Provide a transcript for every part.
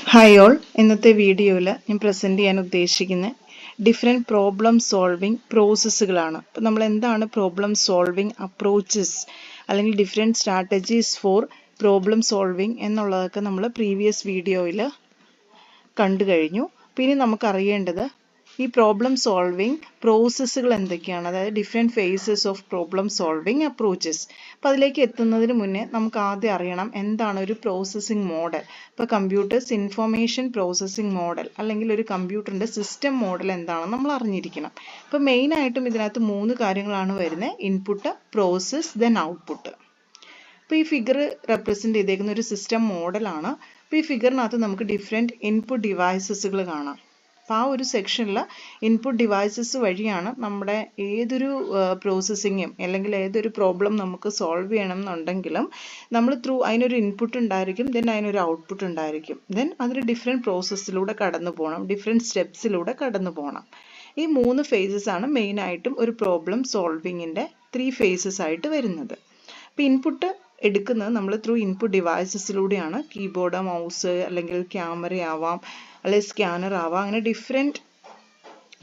Hi all, ഇന്നത്തെ വീഡിയോയിൽ ഞാൻ പ്രസൻറ്റ് ചെയ്യാൻ ഉദ്ദേശിക്കുന്ന ഡിഫറെൻറ്റ് പ്രോബ്ലം സോൾവിങ് പ്രോസസ്സുകളാണ്. അപ്പോൾ നമ്മൾ എന്താണ് പ്രോബ്ലം സോൾവിങ് അപ്രോച്ചസ് അല്ലെങ്കിൽ different strategies four problem solving എന്നുള്ളതൊക്കെ നമ്മൾ പ്രീവിയസ് വീഡിയോയിൽ കണ്ടു കഴിഞ്ഞു. പിന്നെ നമുക്കറിയേണ്ടത് ഈ പ്രോബ്ലം സോൾവിങ് പ്രോസസ്സുകൾ എന്തൊക്കെയാണ്, അതായത് different phases of problem solving approaches. അപ്പോൾ അതിലേക്ക് എത്തുന്നതിന് മുന്നേ നമുക്ക് ആദ്യം അറിയണം എന്താണ് ഒരു പ്രോസസ്സിംഗ് മോഡൽ. ഇപ്പോൾ കമ്പ്യൂട്ടേഴ്സ് ഇൻഫർമേഷൻ പ്രോസസ്സിംഗ് മോഡൽ അല്ലെങ്കിൽ ഒരു കമ്പ്യൂട്ടറിൻ്റെ സിസ്റ്റം മോഡൽ എന്താണെന്ന് നമ്മൾ അറിഞ്ഞിരിക്കണം. അപ്പോൾ മെയിനായിട്ടും ഇതിനകത്ത് 3 കാര്യങ്ങളാണ് വരുന്നത്: ഇൻപുട്ട്, പ്രോസസ്സ്, ദെൻ ഔട്ട്പുട്ട്. അപ്പോൾ ഈ ഫിഗർ റെപ്രസെൻ്റ് ചെയ്തേക്കുന്ന ഒരു സിസ്റ്റം മോഡലാണ്. അപ്പോൾ ഈ ഫിഗറിനകത്ത് നമുക്ക് ഡിഫറെൻറ്റ് ഇൻപുട്ട് ഡിവൈസസുകൾ കാണാം. അപ്പോൾ ആ ഒരു സെക്ഷനിൽ ഇൻപുട്ട് ഡിവൈസസ് വഴിയാണ് നമ്മുടെ ഏതൊരു പ്രോസസ്സിങ്ങും അല്ലെങ്കിൽ ഏതൊരു പ്രോബ്ലം നമുക്ക് സോൾവ് ചെയ്യണം എന്നുണ്ടെങ്കിലും നമ്മൾ അതിനൊരു ഇൻപുട്ട് ഉണ്ടായിരിക്കും, ദെൻ അതിനൊരു ഔട്ട്പുട്ട് ഉണ്ടായിരിക്കും, ദെൻ അതിന് ഡിഫറെൻറ്റ് പ്രോസസ്സിലൂടെ കടന്നു പോകണം, ഡിഫറെൻറ്റ് സ്റ്റെപ്സിലൂടെ കടന്നു പോകണം. ഈ 3 ഫേസസ് ആണ് മെയിനായിട്ടും ഒരു പ്രോബ്ലം സോൾവിങ്ങിൻ്റെ 3 ഫേസസ് ആയിട്ട് വരുന്നത്. അപ്പോൾ ഇൻപുട്ട് എടുക്കുന്നത് നമ്മൾ ഇൻപുട്ട് ഡിവൈസസിലൂടെയാണ്. കീബോർഡ്, മൗസ്, അല്ലെങ്കിൽ ക്യാമറ ആവാം, അല്ലെങ്കിൽ സ്കാനർ ആവാം, അങ്ങനെ ഡിഫറെൻറ്റ്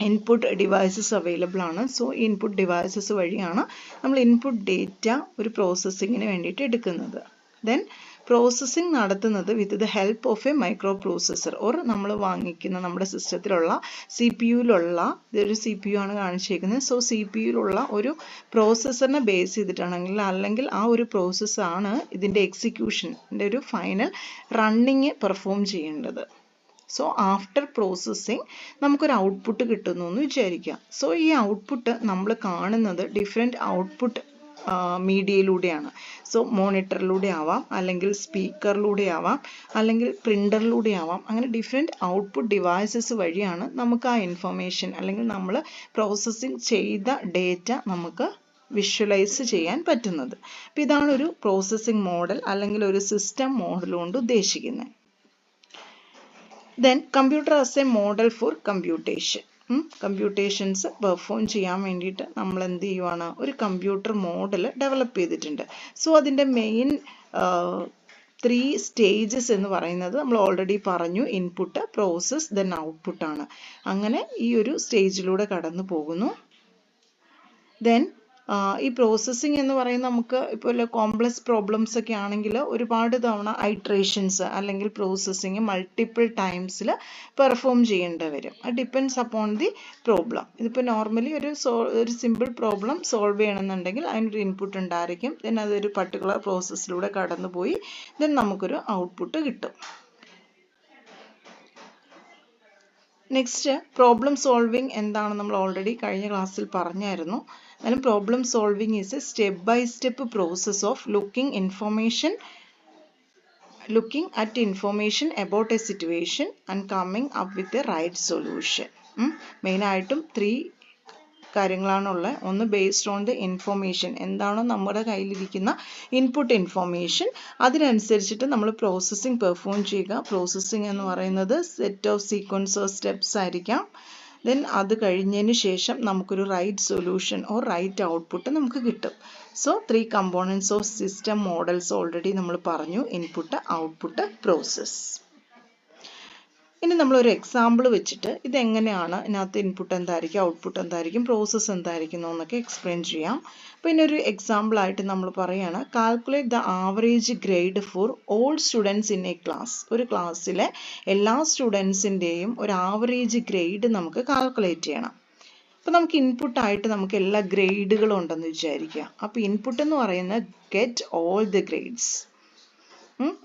ഇൻപുട്ട് ഡിവൈസസ് അവൈലബിൾ ആണ്. സോ ഈ ഇൻപുട്ട് ഡിവൈസസ് വഴിയാണ് നമ്മൾ ഇൻപുട്ട് ഡേറ്റ ഒരു പ്രോസസ്സിങ്ങിന് വേണ്ടിയിട്ട് എടുക്കുന്നത്. ദെൻ പ്രോസസ്സിംഗ് നടത്തുന്നത് with the help of A micro processor or നമ്മൾ വാങ്ങിക്കുന്ന നമ്മുടെ സിസ്റ്റത്തിലുള്ള CPU-യിലുള്ള, ഇതൊരു CPU ആണ് കാണിച്ചേക്കുന്നത്. സോ CPU-യിലുള്ള ഒരു പ്രോസസ്സറിനെ ബേസ് ചെയ്തിട്ടാണെങ്കിൽ അല്ലെങ്കിൽ ആ ഒരു പ്രോസസ്സാണ് ഇതിൻ്റെ എക്സിക്യൂഷൻ്റെ ഒരു ഫൈനൽ റണ്ണിങ് പെർഫോം ചെയ്യേണ്ടത്. സോ ആഫ്റ്റർ പ്രോസസ്സിങ് നമുക്കൊരു ഔട്ട്പുട്ട് കിട്ടുന്നു എന്ന് വിചാരിക്കാം. സോ ഈ ഔട്ട്പുട്ട് നമ്മൾ കാണുന്നത് ഡിഫറെൻറ്റ് ഔട്ട്പുട്ട് മീഡിയയിലൂടെയാണ്. സോ മോണിറ്ററിലൂടെ ആവാം, അല്ലെങ്കിൽ സ്പീക്കറിലൂടെ ആവാം, അല്ലെങ്കിൽ പ്രിൻ്ററിലൂടെ ആവാം. അങ്ങനെ ഡിഫറെൻറ്റ് ഔട്ട്പുട്ട് ഡിവൈസസ് വഴിയാണ് നമുക്ക് ആ ഇൻഫർമേഷൻ അല്ലെങ്കിൽ നമ്മൾ പ്രോസസ്സിങ് ചെയ്ത ഡേറ്റ നമുക്ക് വിഷ്വലൈസ് ചെയ്യാൻ പറ്റുന്നത്. അപ്പോൾ ഇതാണ് ഒരു പ്രോസസ്സിംഗ് മോഡൽ അല്ലെങ്കിൽ ഒരു സിസ്റ്റം മോഡൽ കൊണ്ട് ഉദ്ദേശിക്കുന്നത്. Then computer as a model for computation. Computations perform ചെയ്യാൻ വേണ്ടിയിട്ട് നമ്മൾ എന്ത് ചെയ്യുവാണ്, ഒരു കമ്പ്യൂട്ടർ മോഡൽ ഡെവലപ്പ് ചെയ്തിട്ടുണ്ട്. സോ അതിൻ്റെ മെയിൻ 3 സ്റ്റേജസ് എന്ന് പറയുന്നത് നമ്മൾ ഓൾറെഡി പറഞ്ഞു: ഇൻപുട്ട്, പ്രോസസ്, ദെൻ ഔട്ട്പുട്ടാണ്. അങ്ങനെ ഈ ഒരു സ്റ്റേജിലൂടെ കടന്നു പോകുന്നു. ദെൻ ഈ പ്രോസസ്സിംഗ് എന്ന് പറയുന്നത് നമുക്ക് ഇപ്പോൾ കോംപ്ലക്സ് പ്രോബ്ലംസ് ഒക്കെ ആണെങ്കിൽ ഒരുപാട് തവണ ഐട്രേഷൻസ് അല്ലെങ്കിൽ പ്രോസസ്സിങ് മൾട്ടിപ്പിൾ ടൈംസിൽ പെർഫോം ചെയ്യേണ്ടി വരും. അത് ഡിപ്പെൻഡ്സ് അപ്പോൺ ദി പ്രോബ്ലം. ഇതിപ്പോൾ നോർമലി ഒരു സിമ്പിൾ പ്രോബ്ലം സോൾവ് ചെയ്യണമെന്നുണ്ടെങ്കിൽ അതിനൊരു ഇൻപുട്ട് ഉണ്ടായിരിക്കും, ദെൻ അതൊരു പർട്ടിക്കുലർ പ്രോസസ്സിലൂടെ കടന്നുപോയി ദെൻ നമുക്കൊരു ഔട്ട്പുട്ട് കിട്ടും. നെക്സ്റ്റ്, പ്രോബ്ലം സോൾവിങ് എന്താണ് നമ്മൾ ഓൾറെഡി കഴിഞ്ഞ ക്ലാസ്സിൽ പറഞ്ഞായിരുന്നു. എന്നാലും problem solving is a step by step process of looking at information about a situation and coming up with a right solution. മെയിനായിട്ടും 3 കാര്യങ്ങളാണുള്ളത്. ഒന്ന്, ബേസ്ഡ് ഓൺ ദ ഇൻഫോർമേഷൻ, എന്താണോ നമ്മുടെ കയ്യിലിരിക്കുന്ന ഇൻപുട്ട് ഇൻഫോർമേഷൻ, അതിനനുസരിച്ചിട്ട് നമ്മൾ പ്രോസസ്സിംഗ് പെർഫോം ചെയ്യുക. പ്രോസസ്സിംഗ് എന്ന് പറയുന്നത് set of sequence of steps ആയിരിക്കാം. ദെൻ അത് കഴിഞ്ഞതിന് ശേഷം നമുക്കൊരു right solution or right output നമുക്ക് കിട്ടും. So 3 components of system models already നമ്മൾ പറഞ്ഞു: ഇൻപുട്ട്, ഔട്ട്പുട്ട്, പ്രോസസ്സ്. ഇനി നമ്മളൊരു എക്സാമ്പിൾ വെച്ചിട്ട് ഇതെങ്ങനെയാണ്, ഇതിനകത്ത് ഇൻപുട്ട് എന്തായിരിക്കും, ഔട്ട്പുട്ട് എന്തായിരിക്കും, പ്രോസസ്സ് എന്തായിരിക്കും എന്നൊക്കെ എക്സ്പ്ലെയിൻ ചെയ്യാം. അപ്പോൾ ഇതിനൊരു എക്സാമ്പിളായിട്ട് നമ്മൾ പറയുകയാണ്: calculate the average grade for all students in A class. ഒരു ക്ലാസ്സിലെ എല്ലാ സ്റ്റുഡൻസിൻ്റെയും ഒരു ആവറേജ് ഗ്രേഡ് നമുക്ക് കാൽക്കുലേറ്റ് ചെയ്യണം. അപ്പോൾ നമുക്ക് ഇൻപുട്ടായിട്ട് നമുക്ക് എല്ലാ ഗ്രേഡുകളും ഉണ്ടെന്ന് വിചാരിക്കുക. അപ്പോൾ ഇൻപുട്ട് എന്ന് പറയുന്നത് ഗെറ്റ് ഓൾ ദി ഗ്രേഡ്സ്.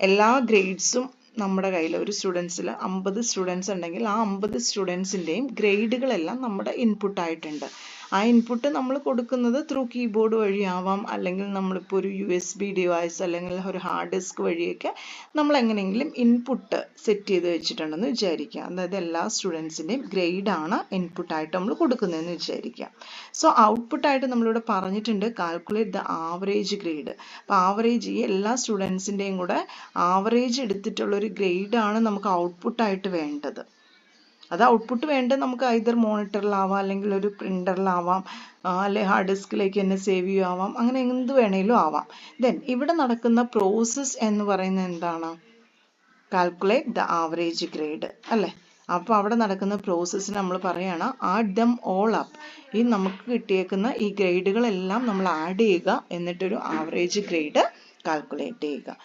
എല്ലാ ഗ്രേഡ്സും നമ്മുടെ കയ്യിൽ, ഒരു സ്റ്റുഡൻസിൽ 50 സ്റ്റുഡൻസ് ഉണ്ടെങ്കിൽ ആ 50 സ്റ്റുഡൻസിൻ്റെയും ഗ്രേഡുകളെല്ലാം നമ്മുടെ ഇൻപുട്ടായിട്ടുണ്ട്. ആ ഇൻപുട്ട് നമ്മൾ കൊടുക്കുന്നത് കീബോർഡ് വഴിയാവാം, അല്ലെങ്കിൽ നമ്മളിപ്പോൾ ഒരു USB ഡിവൈസ് അല്ലെങ്കിൽ ഒരു ഹാർഡ് ഡിസ്ക് വഴിയൊക്കെ നമ്മൾ എങ്ങനെയെങ്കിലും ഇൻപുട്ട് സെറ്റ് ചെയ്ത് വെച്ചിട്ടുണ്ടെന്ന് വിചാരിക്കുക. അതായത് എല്ലാ സ്റ്റുഡൻസിൻ്റെയും ഗ്രേഡാണ് ഇൻപുട്ടായിട്ട് നമ്മൾ കൊടുക്കുന്നതെന്ന് വിചാരിക്കുക. സോ ഔട്ട്പുട്ടായിട്ട് നമ്മളിവിടെ പറഞ്ഞിട്ടുണ്ട് കാൽക്കുലേറ്റ് ദ ആവറേജ് ഗ്രേഡ്. അപ്പോൾ ആവറേജ്, ഈ എല്ലാ സ്റ്റുഡൻസിൻ്റെയും കൂടെ ആവറേജ് എടുത്തിട്ടുള്ളൊരു ഗ്രേഡാണ് നമുക്ക് ഔട്ട്പുട്ടായിട്ട് വേണ്ടത്. അത് ഔട്ട്പുട്ട് വേണ്ടത് നമുക്ക് ഐദർ മോണിറ്ററിലാവാം, അല്ലെങ്കിൽ ഒരു പ്രിൻ്ററിലാവാം, അല്ലെങ്കിൽ ഹാർഡ് ഡിസ്കിലേക്ക് തന്നെ സേവ് ചെയ്യുവാം, അങ്ങനെ എന്ത് വേണേലും ആവാം. ദെൻ ഇവിടെ നടക്കുന്ന പ്രോസസ്സ് എന്ന് പറയുന്നത് എന്താണ്? കാൽക്കുലേറ്റ് ദ ആവറേജ് ഗ്രേഡ് അല്ലേ. അപ്പോൾ അവിടെ നടക്കുന്ന പ്രോസസ്സിന് നമ്മൾ പറയുകയാണ് ആഡ് ദം ഓൾ അപ്പ്. ഈ നമുക്ക് കിട്ടിയേക്കുന്ന ഈ ഗ്രേഡുകളെല്ലാം നമ്മൾ ആഡ് ചെയ്യുക, എന്നിട്ടൊരു ആവറേജ് ഗ്രേഡ് കാൽക്കുലേറ്റ് ചെയ്യുക.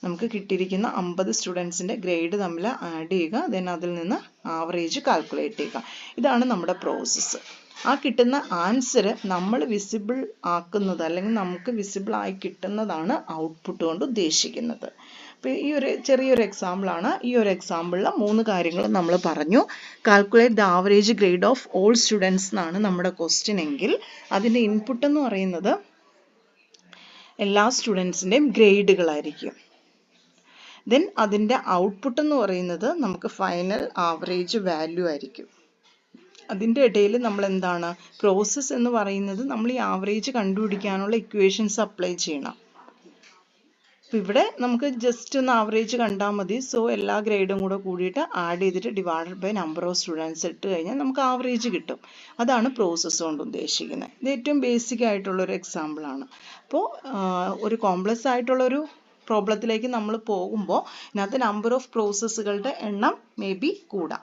നമുക്ക് കിട്ടിയിരിക്കുന്ന 50 സ്റ്റുഡൻസിൻ്റെ ഗ്രേഡ് തമ്മിൽ ആഡ് ചെയ്യുക, ദെൻ അതിൽ നിന്ന് ആവറേജ് കാൽക്കുലേറ്റ് ചെയ്യുക. ഇതാണ് നമ്മുടെ പ്രോസസ്സ്. ആ കിട്ടുന്ന ആൻസർ നമ്മൾ വിസിബിൾ ആക്കുന്നത് അല്ലെങ്കിൽ നമുക്ക് വിസിബിൾ ആയി കിട്ടുന്നതാണ് ഔട്ട്പുട്ട് കൊണ്ട് ഉദ്ദേശിക്കുന്നത്. അപ്പോൾ ഈ ഒരു ചെറിയൊരു എക്സാമ്പിളാണ്. ഈ ഒരു എക്സാമ്പിളിൽ 3 കാര്യങ്ങൾ നമ്മൾ പറഞ്ഞു. Calculate the average grade of all students എന്നാണ് നമ്മുടെ ക്വസ്റ്റ്യൻ എങ്കിൽ അതിൻ്റെ ഇൻപുട്ട് എന്ന് പറയുന്നത് എല്ലാ സ്റ്റുഡൻസിൻ്റെയും ഗ്രേഡുകളായിരിക്കും. ദെൻ അതിൻ്റെ ഔട്ട്പുട്ട് എന്ന് പറയുന്നത് നമുക്ക് ഫൈനൽ ആവറേജ് വാല്യൂ ആയിരിക്കും. അതിൻ്റെ ഇടയിൽ നമ്മൾ എന്താണ് പ്രോസസ്സ് എന്ന് പറയുന്നത്, നമ്മൾ ഈ ആവറേജ് കണ്ടുപിടിക്കാനുള്ള ഇക്വേഷൻസ് അപ്ലൈ ചെയ്യണം. അപ്പം ഇവിടെ നമുക്ക് ജസ്റ്റ് ഒന്ന് ആവറേജ് കണ്ടാൽ മതി. സോ എല്ലാ ഗ്രേഡും കൂടെ കൂടിയിട്ട് ആഡ് ചെയ്തിട്ട് divided by number of students ഇട്ട് കഴിഞ്ഞാൽ നമുക്ക് ആവറേജ് കിട്ടും. അതാണ് പ്രോസസ്സ് കൊണ്ട് ഉദ്ദേശിക്കുന്നത്. ഇത് ഏറ്റവും ബേസിക് ആയിട്ടുള്ളൊരു എക്സാമ്പിളാണ്. അപ്പോൾ ഒരു കോംപ്ലക്സ് ആയിട്ടുള്ളൊരു പ്രോബ്ലത്തിലേക്ക് നമ്മൾ പോകുമ്പോൾ ഇതിനകത്ത് നമ്പർ ഓഫ് പ്രോസസ്സുകളുടെ എണ്ണം മേ ബി കൂടാം.